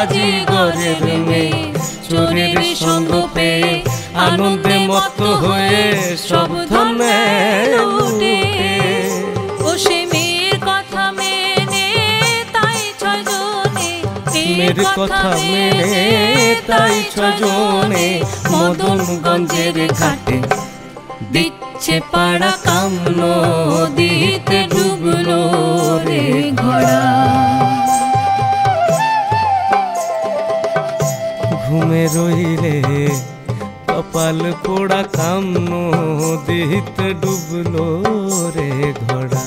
বাজিগরের মেয়ে চোরের সঙ্গ পেয়ে আনন্দে মত্ত হয়ে সব ধন লুটে। ও সে মেয়ের কথা মেনে তাই ছয়জনে, মেয়ের কথা মেনে তাই ছজনে মদনগঞ্জের ঘাটে দিচ্ছে পাড়া কাম, নদীতে ডুবলো রে ঘোড়া। ঘুমে রইলে কপাল পোড়া কাম, নদীতে ডুবলো রে ঘোড়া।